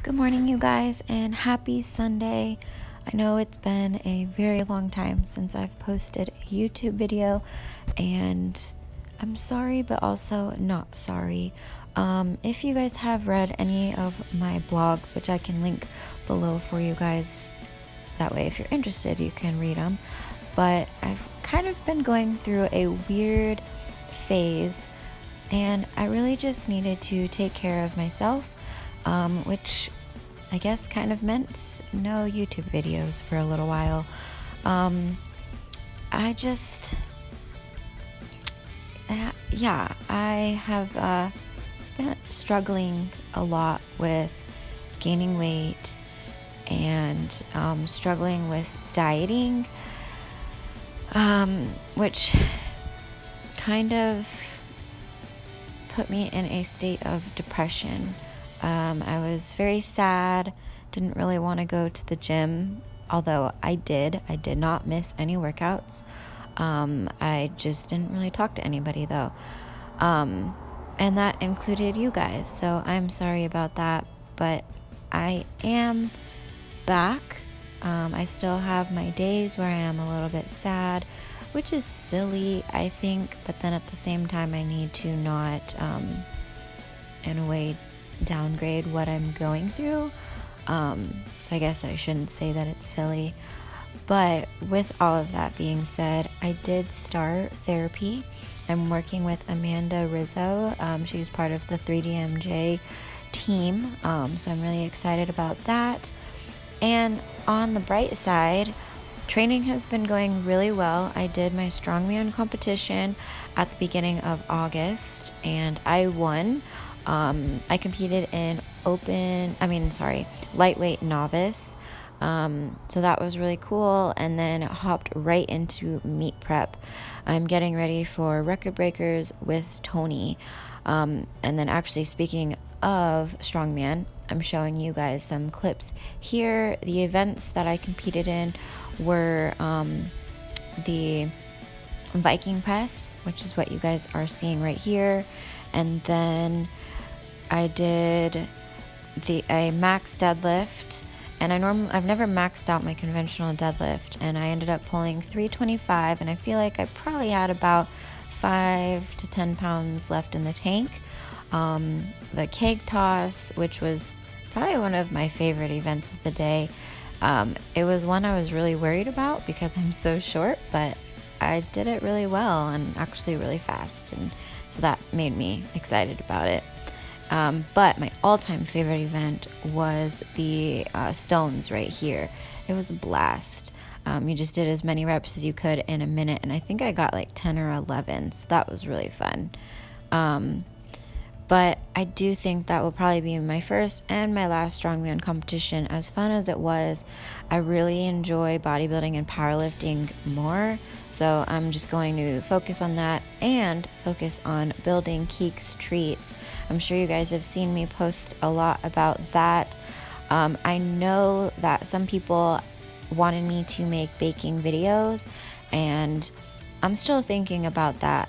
Good morning, you guys, and happy Sunday. I know it's been a very long time since I've posted a YouTube video, and I'm sorry, but also not sorry. If you guys have read any of my blogs, which I can link below for you guys, that way if you're interested, you can read them. But I've kind of been going through a weird phase, and I really just needed to take care of myself, which I guess kind of meant no YouTube videos for a little while. I have been struggling a lot with gaining weight and struggling with dieting, which kind of put me in a state of depression. I was very sad, didn't really want to go to the gym, although I did not miss any workouts. I just didn't really talk to anybody though. And that included you guys, so I'm sorry about that, but I am back. I still have my days where I am a little bit sad, which is silly, I think, but then at the same time I need to not, in a way, downgrade what I'm going through. So I guess I shouldn't say that it's silly. But with all of that being said, I did start therapy. I'm working with Amanda Rizzo. She's part of the 3DMJ team. So I'm really excited about that. And on the bright side, training has been going really well. I did my strongman competition at the beginning of August and I won. I competed in lightweight novice. So that was really cool. And then hopped right into meet prep. I'm getting ready for Record Breakers with Tony. And then actually, speaking of strongman, I'm showing you guys some clips here. The events that I competed in were the Viking press, which is what you guys are seeing right here. And then I did a max deadlift, and I've never maxed out my conventional deadlift, and I ended up pulling 325, and I feel like I probably had about 5 to 10 pounds left in the tank. The keg toss, which was probably one of my favorite events of the day. It was one I was really worried about because I'm so short, but I did it really well and actually really fast, and so that made me excited about it. But my all-time favorite event was the stones right here. It was a blast. You just did as many reps as you could in a minute, and I think I got like 10 or 11, so that was really fun. But I do think that will probably be my first and my last strongman competition. As fun as it was, I really enjoy bodybuilding and powerlifting more. So I'm just going to focus on that and focus on building Keeks Treats. I'm sure you guys have seen me post a lot about that. I know that some people wanted me to make baking videos, and I'm still thinking about that.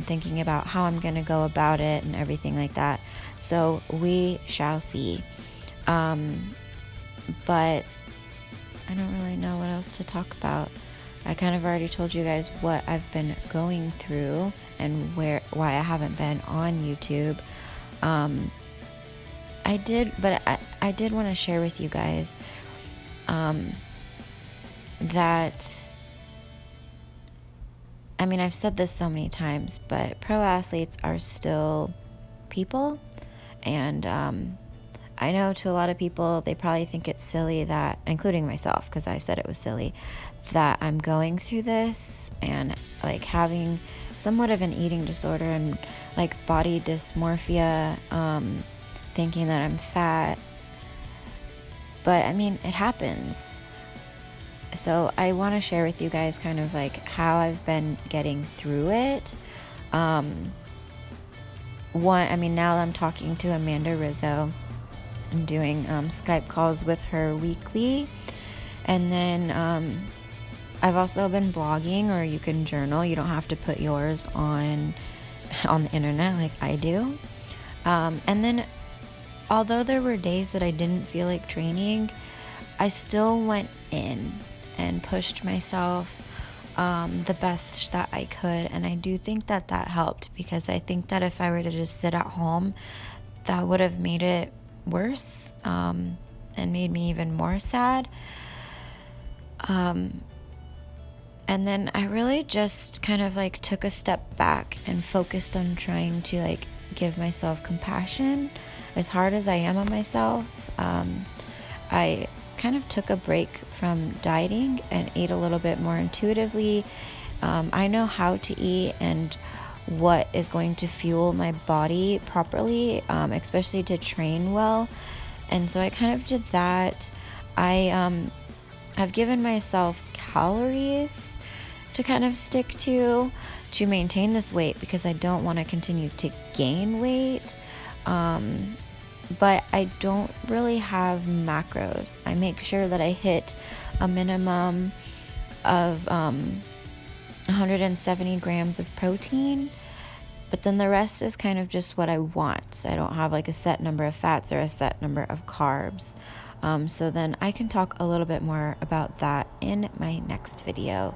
Thinking about how I'm going to go about it and everything like that. So we shall see. But I don't really know what else to talk about. I kind of already told you guys what I've been going through and why I haven't been on YouTube. I did want to share with you guys that, I mean, I've said this so many times, but pro athletes are still people. And I know to a lot of people, they probably think it's silly that, including myself, because I said it was silly, that I'm going through this and like having somewhat of an eating disorder and like body dysmorphia, thinking that I'm fat. But I mean, it happens. So I want to share with you guys kind of like how I've been getting through it. Now that I'm talking to Amanda Rizzo, I'm doing Skype calls with her weekly. And then I've also been blogging, or you can journal. You don't have to put yours on the internet like I do. And then although there were days that I didn't feel like training, I still went in and pushed myself the best that I could. And I do think that that helped, because I think that if I were to just sit at home, that would have made it worse, and made me even more sad. And then I really just kind of like took a step back and focused on trying to like give myself compassion as hard as I am on myself. I kind of took a break from dieting and ate a little bit more intuitively. I know how to eat and what is going to fuel my body properly, especially to train well. And so I kind of did that. I've given myself calories to kind of stick to maintain this weight, because I don't want to continue to gain weight. But I don't really have macros. I make sure that I hit a minimum of 170 grams of protein, but then the rest is kind of just what I want. I don't have like a set number of fats or a set number of carbs. So then I can talk a little bit more about that in my next video.